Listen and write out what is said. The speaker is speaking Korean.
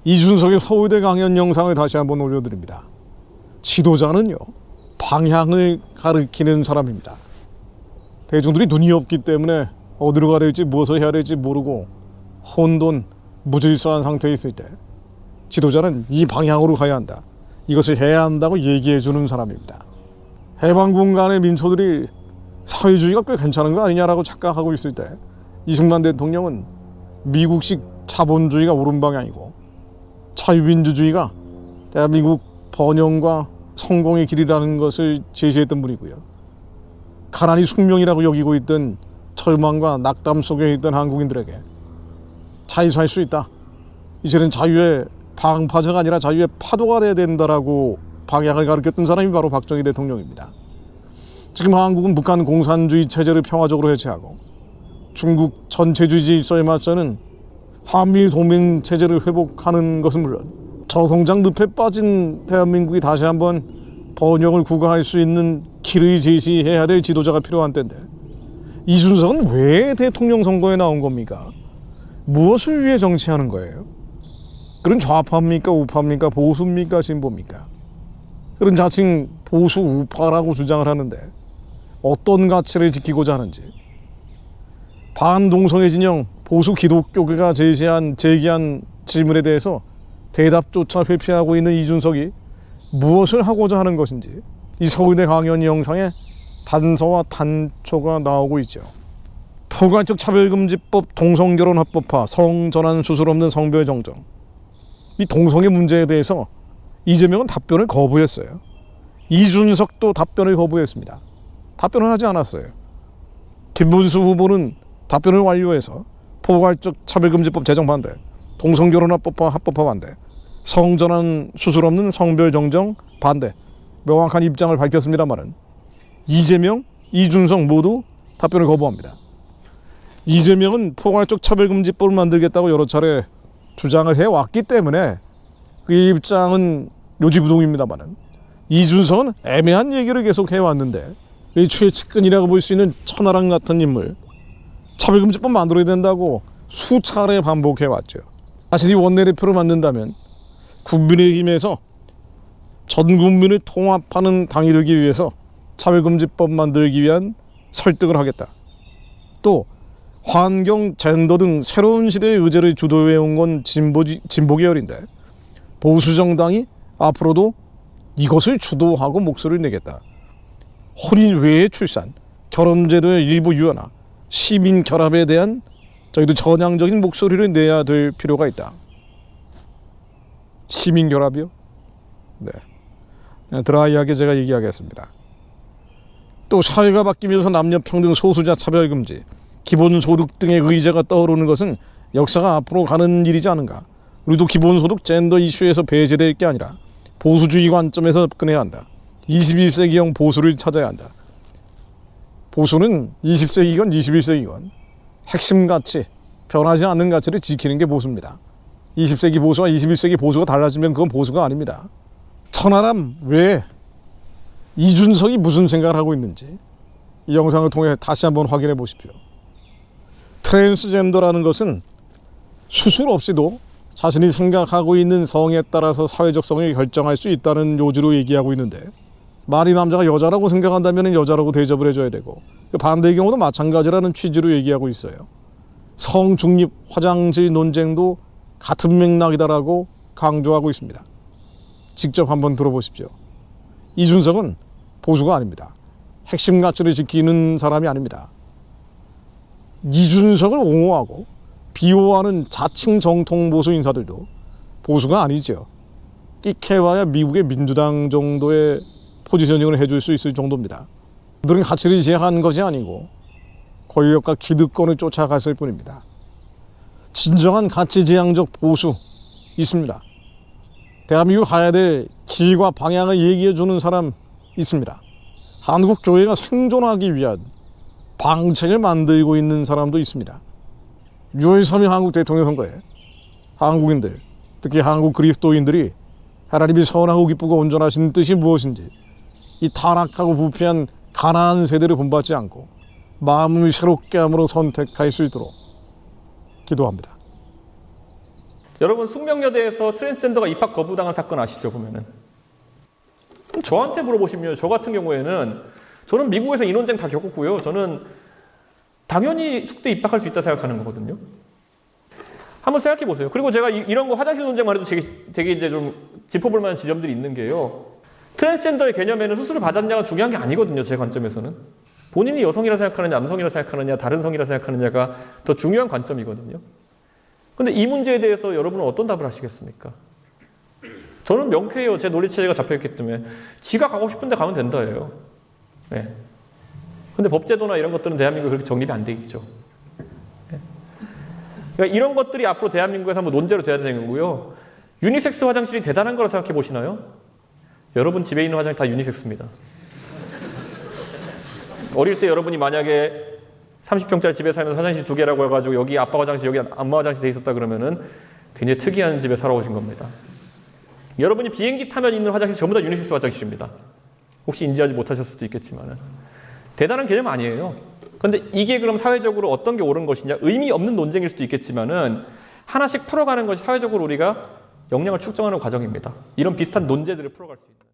이준석의 서울대 강연 영상을 다시 한번 올려드립니다. 지도자는요, 방향을 가리키는 사람입니다. 대중들이 눈이 없기 때문에 어디로 가야 될지 무엇을 해야 될지 모르고 혼돈, 무질서한 상태에 있을 때 지도자는 이 방향으로 가야 한다, 이것을 해야 한다고 얘기해 주는 사람입니다. 해방군간의 민초들이 사회주의가 꽤 괜찮은 거 아니냐라고 착각하고 있을 때 이승만 대통령은 미국식 자본주의가 옳은 방향이고 자유민주주의가 대한민국 번영과 성공의 길이라는 것을 제시했던 분이고요. 가난이 숙명이라고 여기고 있던 절망과 낙담 속에 있던 한국인들에게 자유서 할 수 있다, 이제는 자유의 방파제가 아니라 자유의 파도가 돼야 된다라고 방향을 가르쳤던 사람이 바로 박정희 대통령입니다. 지금 한국은 북한 공산주의 체제를 평화적으로 해체하고 중국 전체주의 질서에 맞서는 한미일 동맹 체제를 회복하는 것은 물론 저성장 늪에 빠진 대한민국이 다시 한번 번영을 구가할 수 있는 길을 제시해야 될 지도자가 필요한 때인데, 이준석은 왜 대통령 선거에 나온 겁니까? 무엇을 위해 정치하는 거예요? 그런 좌파입니까? 우파입니까? 보수입니까? 진보입니까? 그런 자칭 보수 우파라고 주장을 하는데 어떤 가치를 지키고자 하는지, 반동성애 진영 보수 기독교계가 제기한 질문에 대해서 대답조차 회피하고 있는 이준석이 무엇을 하고자 하는 것인지 이 서울대 강연 영상에 단서와 단초가 나오고 있죠. 포괄적 차별금지법, 동성결혼합법화, 성전환 수술 없는 성별 정정, 이 동성애 문제에 대해서 이재명은 답변을 거부했어요. 이준석도 답변을 거부했습니다. 답변을 하지 않았어요. 김문수 후보는 답변을 완료해서 포괄적 차별금지법 제정 반대, 동성결혼합법화 합법화 반대, 성전환 수술 없는 성별 정정 반대, 명확한 입장을 밝혔습니다만은 이재명, 이준석 모두 답변을 거부합니다. 이재명은 포괄적 차별금지법을 만들겠다고 여러 차례 주장을 해왔기 때문에 그 입장은 요지부동입니다만은 이준석은 애매한 얘기를 계속 해왔는데, 이 최측근이라고 볼 수 있는 천하람 같은 인물, 차별금지법 만들어야 된다고 수차례 반복해왔죠. 자신이 원내대표를 만든다면 국민의힘에서 전 국민을 통합하는 당이 되기 위해서 차별금지법 만들기 위한 설득을 하겠다. 또 환경, 젠더 등 새로운 시대의 의제를 주도해온 건 진보 계열인데 보수 정당이 앞으로도 이것을 주도하고 목소리를 내겠다. 혼인 외의 출산, 결혼제도의 일부 유연화, 시민 결합에 대한 저희도 전향적인 목소리를 내야 될 필요가 있다. 시민 결합이요? 네. 드라이하게 제가 얘기하겠습니다. 또 사회가 바뀌면서 남녀평등, 소수자 차별금지, 기본소득 등의 의제가 떠오르는 것은 역사가 앞으로 가는 일이지 않은가. 우리도 기본소득, 젠더 이슈에서 배제될 게 아니라 보수주의 관점에서 접근해야 한다. 21세기형 보수를 찾아야 한다. 보수는 20세기건 21세기건 핵심 가치, 변하지 않는 가치를 지키는 게 보수입니다. 20세기 보수와 21세기 보수가 달라지면 그건 보수가 아닙니다. 천하람 외에 이준석이 무슨 생각을 하고 있는지 이 영상을 통해 다시 한번 확인해 보십시오. 트랜스젠더라는 것은 수술 없이도 자신이 생각하고 있는 성에 따라서 사회적 성을 결정할 수 있다는 요지로 얘기하고 있는데, 만일 남자가 여자라고 생각한다면 여자라고 대접을 해줘야 되고, 반대의 경우도 마찬가지라는 취지로 얘기하고 있어요. 성중립 화장실 논쟁도 같은 맥락이다라고 강조하고 있습니다. 직접 한번 들어보십시오. 이준석은 보수가 아닙니다. 핵심 가치를 지키는 사람이 아닙니다. 이준석을 옹호하고 비호하는 자칭 정통 보수 인사들도 보수가 아니죠. 끼케와야 미국의 민주당 정도의 포지셔닝을 해줄 수 있을 정도입니다. 그들은 가치를 지향한 것이 아니고 권력과 기득권을 쫓아갔을 뿐입니다. 진정한 가치지향적 보수 있습니다. 대한민국 가야 될 길과 방향을 얘기해주는 사람 있습니다. 한국 교회가 생존하기 위한 방책을 만들고 있는 사람도 있습니다. 6월 3일 한국 대통령 선거에 한국인들, 특히 한국 그리스도인들이 하나님이 선하고 기쁘고 온전하신 뜻이 무엇인지, 이 타락하고 부패한 가나안 세대를 본받지 않고 마음을 새롭게 함으로 선택할 수 있도록 기도합니다. 여러분 숙명여대에서 트랜스젠더가 입학 거부당한 사건 아시죠? 보면은 저한테 물어보시면 저 같은 경우에는 저는 미국에서 이 논쟁 다 겪었고요. 저는 당연히 숙대 입학할 수 있다 생각하는 거거든요. 한번 생각해 보세요. 그리고 제가 이런 거 화장실 논쟁만 해도 되게 이제 좀 짚어볼 만한 지점들이 있는 게요. 트랜스젠더의 개념에는 수술을 받았냐가 중요한 게 아니거든요. 제 관점에서는. 본인이 여성이라 생각하느냐, 남성이라 생각하느냐, 다른 성이라 생각하느냐가 더 중요한 관점이거든요. 근데 이 문제에 대해서 여러분은 어떤 답을 하시겠습니까? 저는 명쾌해요. 제 논리체제가 잡혀있기 때문에. 지가 가고 싶은데 가면 된다예요. 네. 근데 법제도나 이런 것들은 대한민국에 그렇게 정립이 안 돼 있죠. 네. 그러니까 이런 것들이 앞으로 대한민국에서 한번 논제로 돼야 되는 거고요. 유니섹스 화장실이 대단한 거라 생각해 보시나요? 여러분 집에 있는 화장실 다 유니섹스입니다. 어릴 때 여러분이 만약에 30평짜리 집에 살면서 화장실 2개라고 해가지고 여기 아빠 화장실, 여기 엄마 화장실 돼 있었다 그러면은 굉장히 특이한 집에 살아오신 겁니다. 여러분이 비행기 타면 있는 화장실 전부 다 유니섹스 화장실입니다. 혹시 인지하지 못하셨을 수도 있겠지만은. 대단한 개념 아니에요. 근데 이게 그럼 사회적으로 어떤 게 옳은 것이냐? 의미 없는 논쟁일 수도 있겠지만은 하나씩 풀어가는 것이 사회적으로 우리가 역량을 축적하는 과정입니다. 이런 비슷한 논제들을 풀어갈 수 있는.